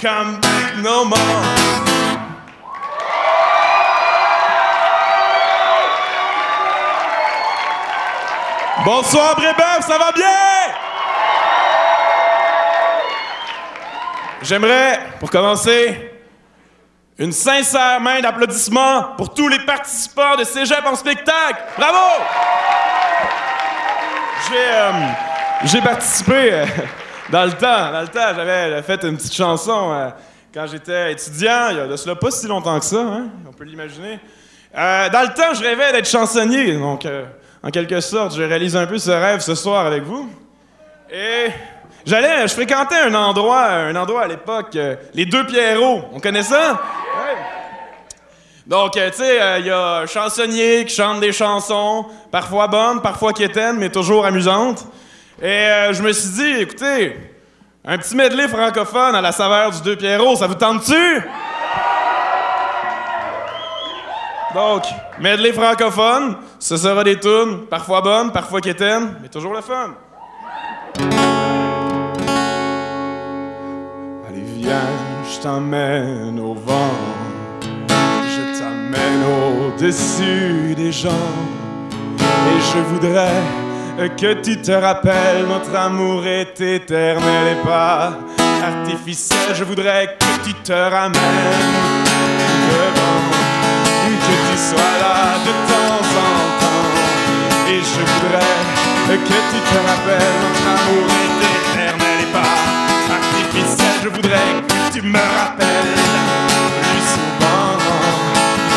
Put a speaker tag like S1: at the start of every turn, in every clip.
S1: come back no more. Bonsoir Brébeuf, ça va bien? J'aimerais, pour commencer, une sincère main d'applaudissements pour tous les participants de Cégep en spectacle. Bravo! J'ai participé dans le temps. J'avais fait une petite chanson quand j'étais étudiant, il y a de cela pas si longtemps que ça, hein? On peut l'imaginer. Dans le temps, je rêvais d'être chansonnier, donc en quelque sorte, je réalise un peu ce rêve ce soir avec vous. Et je fréquentais un endroit à l'époque, les Deux Pierrots. On connaît ça? Ouais. Donc, tu sais, il y a un chansonnier qui chante des chansons, parfois bonnes, parfois quétaines, mais toujours amusantes. Et je me suis dit, écoutez, un petit medley francophone à la saveur du Deux Pierrots, ça vous tente-tu? Donc, medley francophone, ce sera des tunes, parfois bonnes, parfois quétaines, mais toujours le fun. Allez, viens, je t'emmène au vent. Je t'amène au-dessus des gens. Et je voudrais que tu te rappelles, notre amour est éternel et pas artificiel. Je voudrais que tu te ramènes devant, que tu sois là de temps en temps. Et je voudrais que tu te rappelles, notre amour est éternel et pas artificiel. Je voudrais que tu me rappelles plus souvent,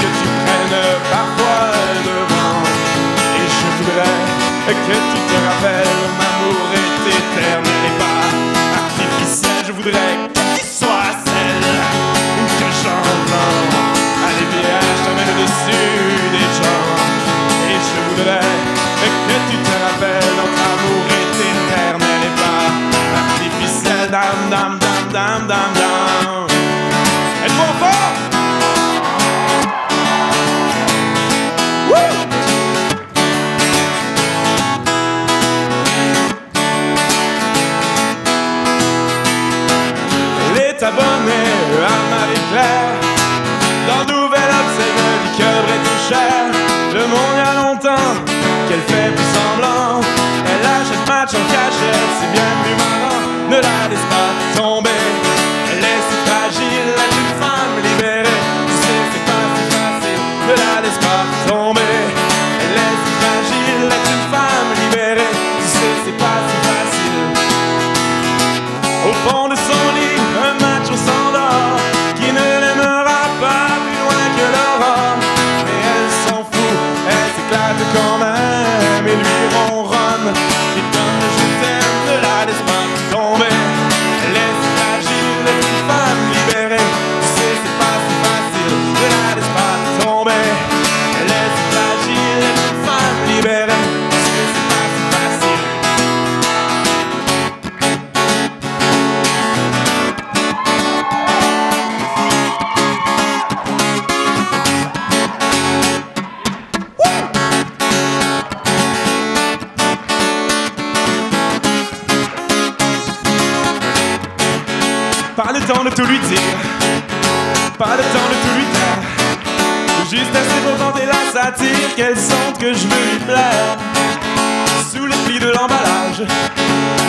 S1: que tu prennes parfois devant. Et je voudrais que tu te rappelles, mon amour est éternel et pas artificiel. Je voudrais que tu sois celle que j'entends. Allez viens, je t'emmène au-dessus des gens. Et je voudrais que tu te rappelles, notre amour est éternel et pas artificiel. Dam, dam, dam, dam, dam, dam. Êtes-vous fort? Abonné à Marie-Claire dans Nouvelle Obs, le liqueur est tout cher. Le monde y a longtemps qu'elle fait plus semblant. Elle achète match en cachette, c'est bien plus marrant. Ne la laisse pas tomber, elle est si fragile, elle est une femme libérée. Tu sais, c'est pas si facile, ne la laisse pas tomber. Elle est si fragile, elle est une femme libérée. Tu sais, c'est pas si facile. Au fond de son lit, un macho s'endort, qui ne l'aimera pas plus loin que l'aurore. Mais elle s'en fout, elle s'éclate quand même, et lui ronronne, et donne je t'aime, ne la laisse pas tomber. Elle est si fragile, elle est une femme libérée. Tu sais, c'est pas si facile, ne la laisse pas tomber. Elle est si fragile, elle est une femme libérée. Tu sais, c'est pas si facile. Pas le temps de tout lui dire, pas le temps de tout lui taire. Juste assez pour tenter la satire, qu'elle sente que je veux lui plaire. Sous les plis de l'emballage,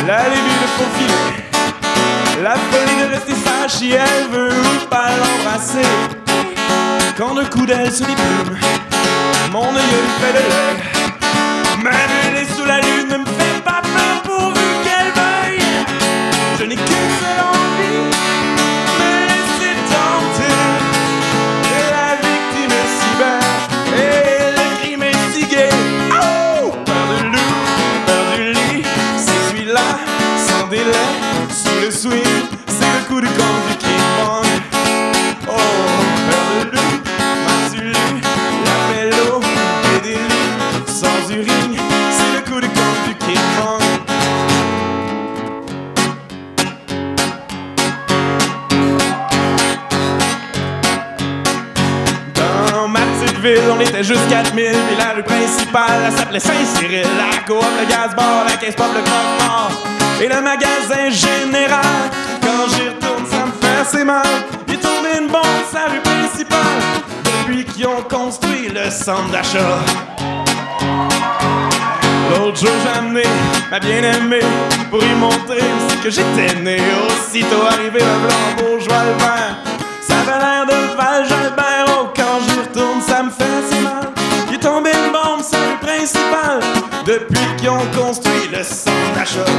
S1: la lébie de faufiler, la folie de rester sage si elle veut ou pas l'embrasser. Quand le coup d'elle se déplume, mon œil lui fait de l'œil. Même elle est sous la lune, ne me fait pas peur pourvu qu'elle veuille. Je n'ai qu'une seule envie, me laisser tenter. Et la victime est si belle, et le crime est si gai. Oh! Peur de loup, peur du lit, c'est celui-là, sans délai. Sous le swing, c'est le coup de gang du King Kong. Oh! Peur de loup, m'as-tu lu? La mélo, et des lits, sans urine, c'est le coup de gang du King Kong. On était juste 4000, puis la rue principale, elle s'appelait Saint-Cyril. La coop, le gaz-bar, la caisse pop, le croque-mort et le magasin général. Quand j'y retourne, ça me fait faire ses mal. Il est tombé une bombe sa rue principale depuis qu'ils ont construit le centre d'achat. L'autre jour j'ai amené ma bien-aimée pour y montrer ce que j'étais né. Aussitôt arrivé le blanc bourgeois Albert, ça avait l'air de Val-Jalbert. Oh, quand j'y retourne ça me fait si mal. Il est tombé une bombe sa rue principale depuis qu'ils ont construit le centre d'achat.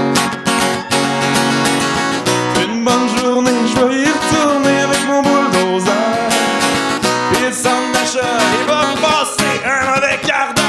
S1: Une bonne journée, je vais y retourner avec mon bulldozer. Puis le centre d'achat, il va passer un mauvais quart d'heure.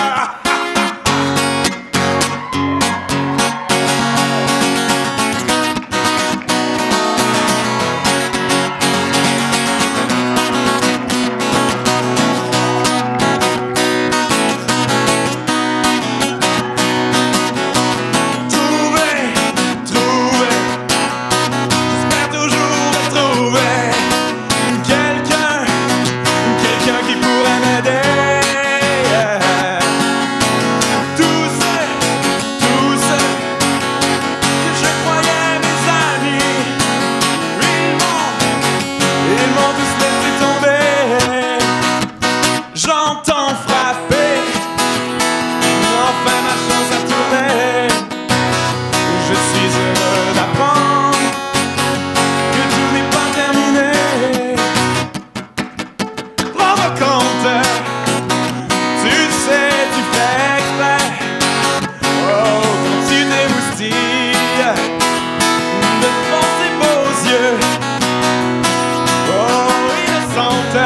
S1: J'entends frapper, enfin ma chance a tourné. Je suis heureux d'apprendre que tout n'est pas terminé. Prends compte, tu sais, tu fais exprès. Oh, quand tu t'émoustilles devant ces beaux yeux. Oh, innocente.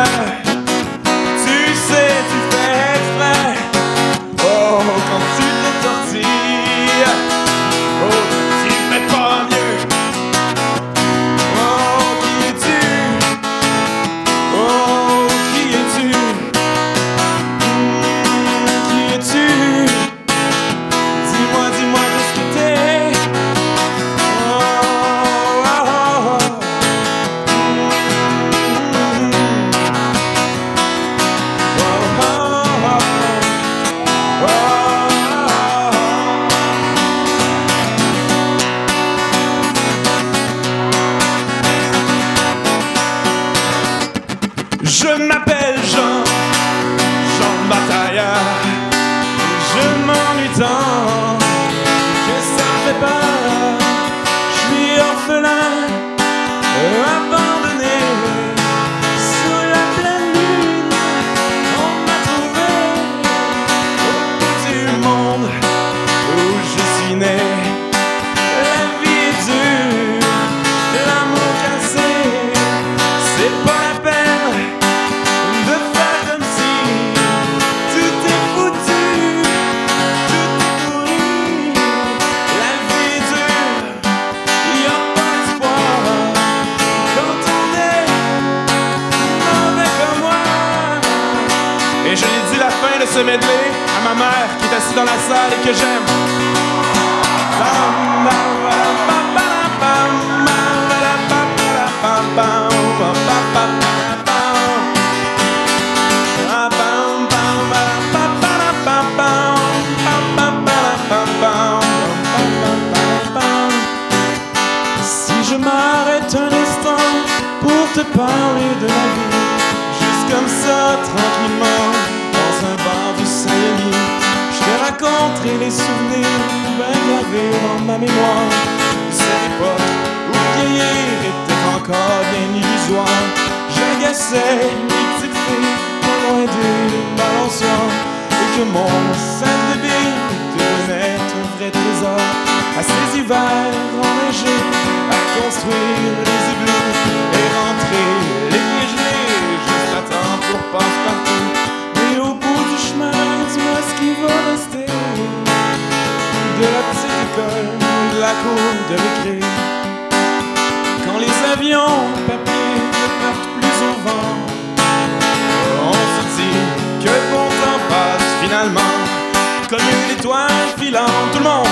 S1: Je m'appelle Jean, Jean le batailleur. Je m'ennuie tant que ça me fait peur. Je suis orphelin, abandonné. Sous la pleine lune, on m'a trouvé au bout du monde où je suis né. La vie est dure, l'amour cassé, c'est pas la peine. Et je lui dis la fin de ce medley à ma mère qui est assise dans la salle et que j'aime. Si je m'arrête un instant pour te parler de la vie, juste comme ça, tranquillement, dans un bar du Saint-Denis, je te raconterai les souvenirs bien gravés dans ma mémoire de cette époque où vieillir était encore bien illusoire. J'agaçais les petites filles pas loin des balançoires et que mon sac de billes devenait un vrai trésor. À ces hivers enneigés, à construire les igloos et rentrer les pieds gelés juste à temps pour passe-partout. Mais au bout du chemin, dis-moi ce qui va rester de la petite école, de la cour de récré. Quand les avions papier ne partent plus au vent, on se dit que le bon temps passe finalement comme une étoile filante. Tout le monde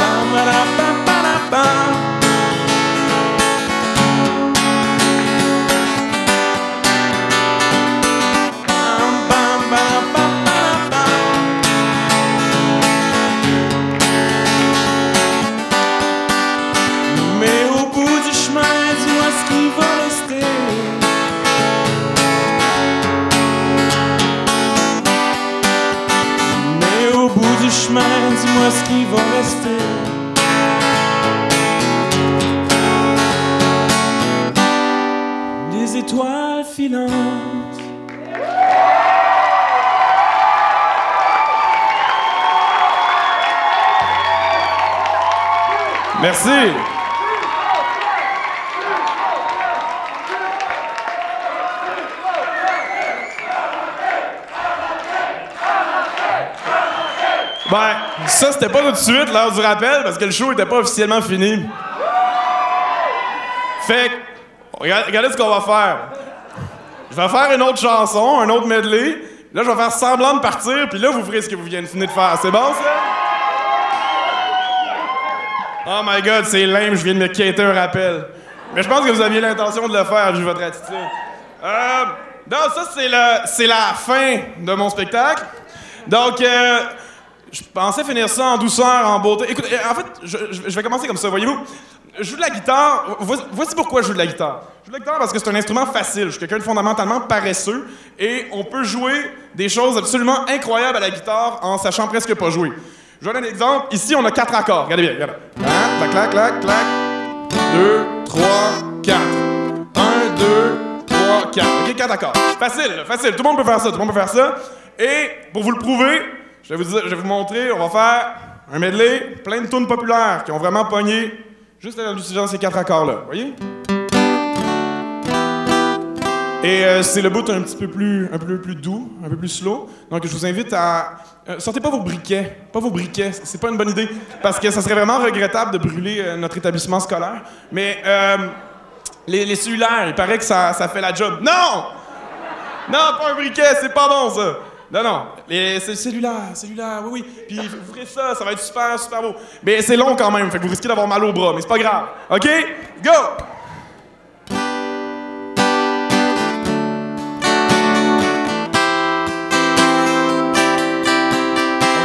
S1: mais au bout du chemin, dis-moi ce qui va rester du chemin, dis-moi ce qui va rester. Des étoiles filantes. Merci. Ben, ça, c'était pas tout de suite l'heure du rappel parce que le show était pas officiellement fini. Fait que, regardez ce qu'on va faire. Je vais faire une autre chanson, un autre medley. Là, je vais faire semblant de partir, puis là, vous ferez ce que vous venez de faire. C'est bon, ça? Oh my God, c'est lame, je viens de me quitter un rappel. Mais je pense que vous aviez l'intention de le faire, vu votre attitude. Non, ça, c'est la fin de mon spectacle. Donc, je pensais finir ça en douceur, en beauté. Écoute, en fait, je vais commencer comme ça, voyez-vous. Je joue de la guitare. Voici pourquoi je joue de la guitare. Je joue de la guitare parce que c'est un instrument facile. Je suis quelqu'un de fondamentalement paresseux et on peut jouer des choses absolument incroyables à la guitare en sachant presque pas jouer. Je vous donne un exemple. Ici, on a 4 accords. Regardez bien, regardez. Clac, clac, clac, clac. 2, 3, 4. 1, 2, 3, 4. OK, 4 accords. Facile, facile. Tout le monde peut faire ça, tout le monde peut faire ça. Et pour vous le prouver, je vais vous montrer, on va faire un medley, plein de tunes populaires qui ont vraiment pogné juste en utilisant ces 4 accords-là. Vous voyez? Et c'est le bout un peu plus doux, un peu plus slow. Donc je vous invite à... sortez pas vos briquets. Pas vos briquets, c'est pas une bonne idée. Parce que ça serait vraiment regrettable de brûler notre établissement scolaire. Mais les cellulaires, il paraît que ça fait la job. Non! Non, pas un briquet, c'est pas bon ça! Non, non, c'est cellulaire, oui, oui. Puis vous ferez ça, ça va être super, super beau. Mais c'est long quand même, fait que vous risquez d'avoir mal au bras, mais c'est pas grave. OK? Go!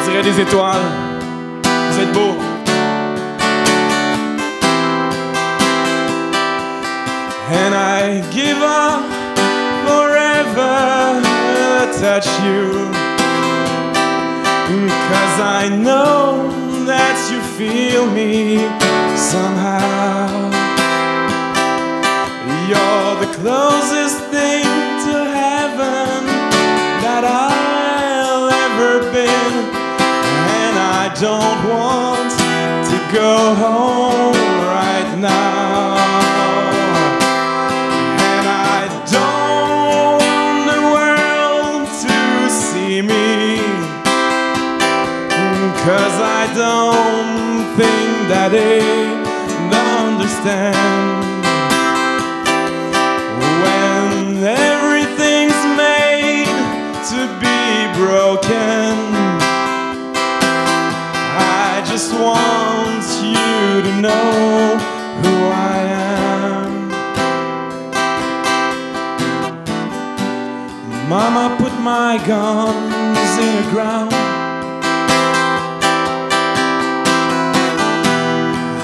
S1: On dirait des étoiles. Vous êtes beaux. And I give up forever to touch you, 'cause I know that you feel me somehow. You're the closest thing to heaven that I'll ever been, and I don't want to go home right now. Cause I don't think that they understand when everything's made to be broken. I just want you to know who I am. Mama put my guns in the ground.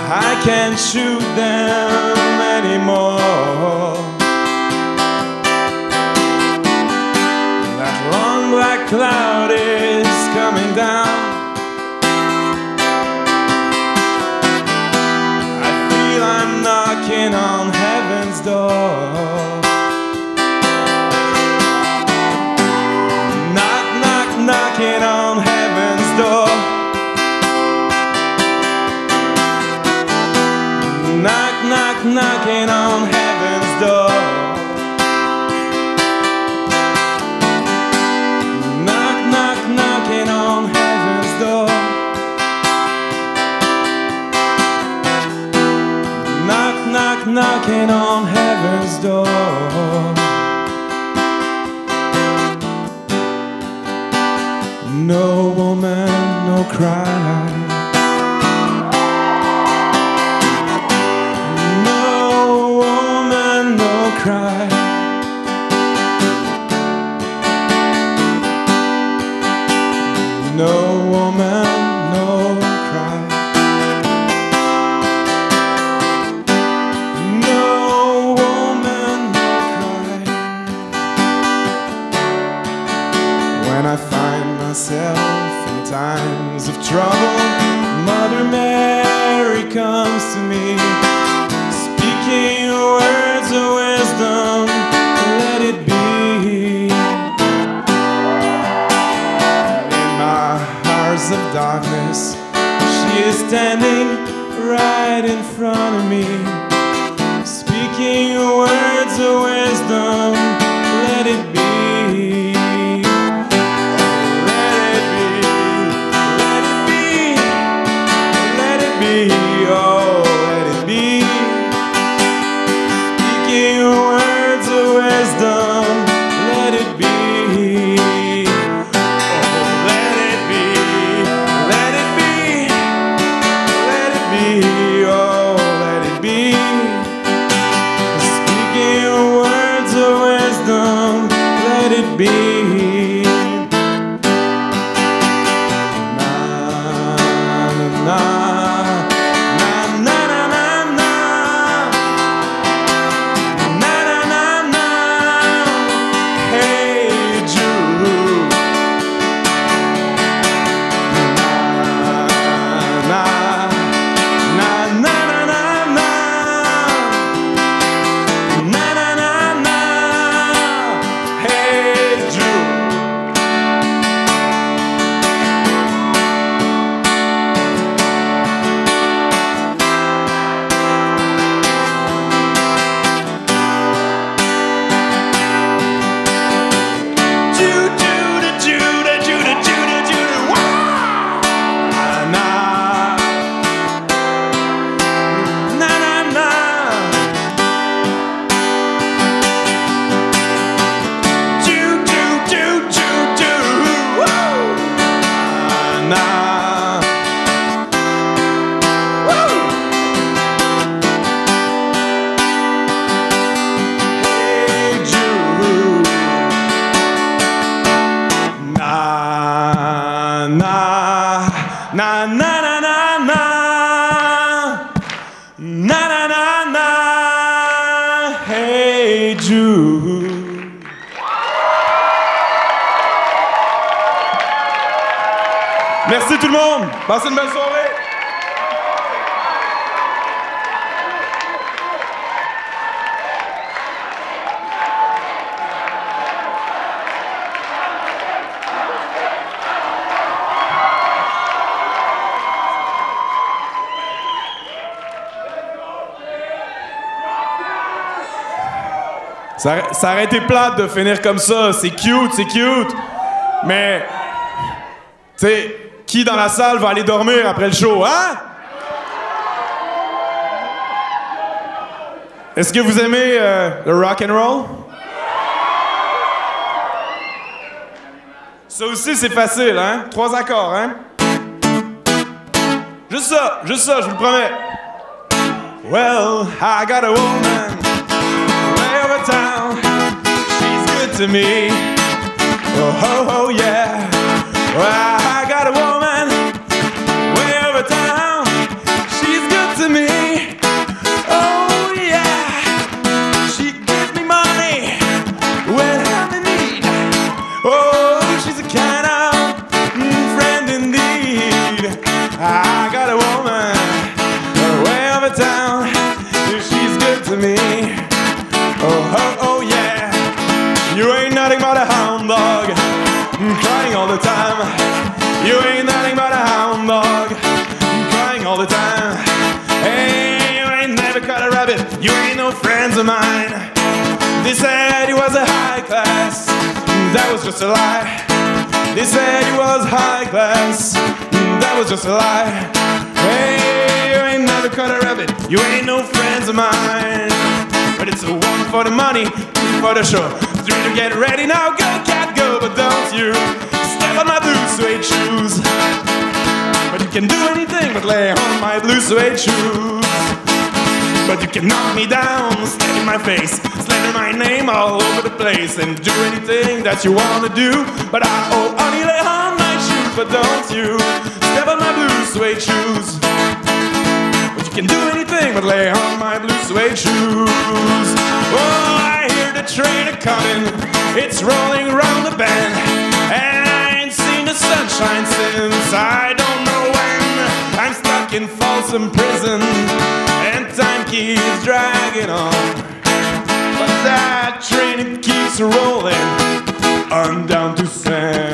S1: I can't shoot them anymore. That long black cloud is coming down. I feel I'm knocking on heaven's door. Knock, knock, knocking on heaven's door. Knock, knock, knocking on heaven's door. Knock, knock, knocking on heaven's door. Knock, knock, knocking on heaven's door. No woman, no cry. Cry. No woman, no cry. No woman, no cry. When I find myself In times of trouble, Mother Mary comes to me, speaking words of wisdom, let it be. In my hours of darkness, she is standing right in front of me, speaking words of wisdom, let it be. Oh, let it be. Speaking words of wisdom, let it be. Oh, let it be. Let it be. Let it be. Oh, let it be. Speaking words of wisdom, let it be. Na, na, na. Na na na na na na na na na. Hey Jude. Merci tout le monde. Passez une belle soirée. Ça aurait été plate de finir comme ça, c'est cute. Mais, tu sais, qui dans la salle va aller dormir après le show, hein? Est-ce que vous aimez le rock and roll? Ça aussi, c'est facile, hein? 3 accords, hein? Juste ça, je vous le promets. Well, I got a woman way over town. She's good to me. Oh, yeah. Well, I got a woman way over town. She's good to me. Oh, yeah. She gives me money when I'm in need. Oh, she's a kind of friend indeed. I got a woman way over town. She's good to me. Oh, yeah. You ain't nothing but a hound dog, crying all the time. You ain't nothing but a hound dog, crying all the time. Hey, you ain't never caught a rabbit. You ain't no friends of mine. They said he was a high class. That was just a lie. They said he was high class. That was just a lie. Hey, you ain't never caught a rabbit. You ain't no friends of mine. But it's a 1 for the money, 2 for the show, 3 to get ready. Now go, cat, go, but don't you step on my blue suede shoes. But you can do anything but lay on my blue suede shoes. But you can knock me down, step in my face, slander my name all over the place, and do anything that you wanna do. But only lay on my shoes, but don't you step on my blue suede shoes. Can do anything but lay on my blue suede shoes. Oh, I hear the train a-comin', it's rolling round the bend, and I ain't seen the sunshine since in Folsom Prison, and time keeps dragging on. But that train, it keeps rolling on down to San